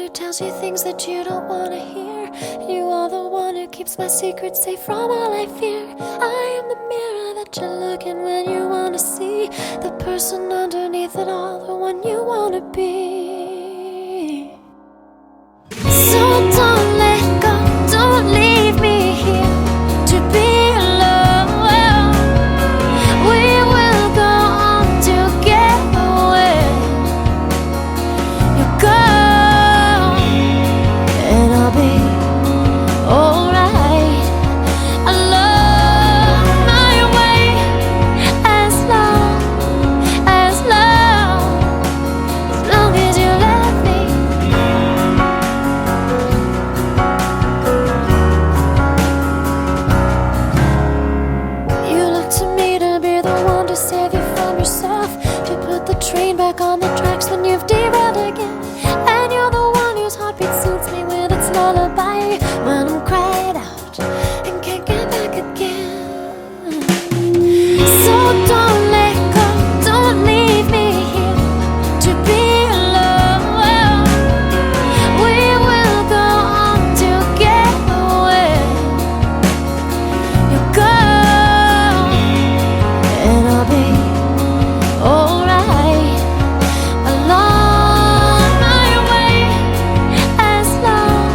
who tells you things that you don't want to hear. You are the one who keeps my secrets safe from all I fear. I am the mirror that you look in when you want to see the person underneath it all, the one you want to be. So don't let go, don't leave me here to be alone. We will go on together when you're gone, and I'll be alright. Along my way, as long as you love me. You look to me to be the one to save you from yourself, to put the train back on the tracks when you've derailed again. And you're the one whose heartbeat soothes me with its lullaby when I'm cried out and can't get back again. So don't let go, don't leave me here to be alone. We will go on together when you're gone, and I'll be alright. Along my way, as long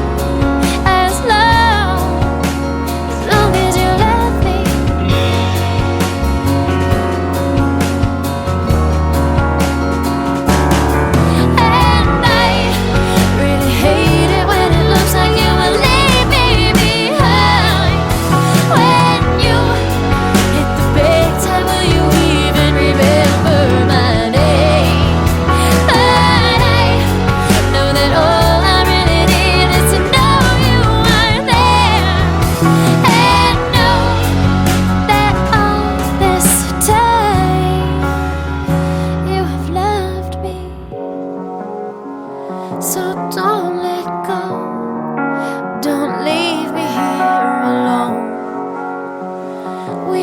as you love me. And I really hate it when it looks like you will leave me behind. When you hit the big time, will you even remember my name? But I know that all I really need is to know you are there, and know that all this time you have loved me. So don't let go, don't leave me here alone. We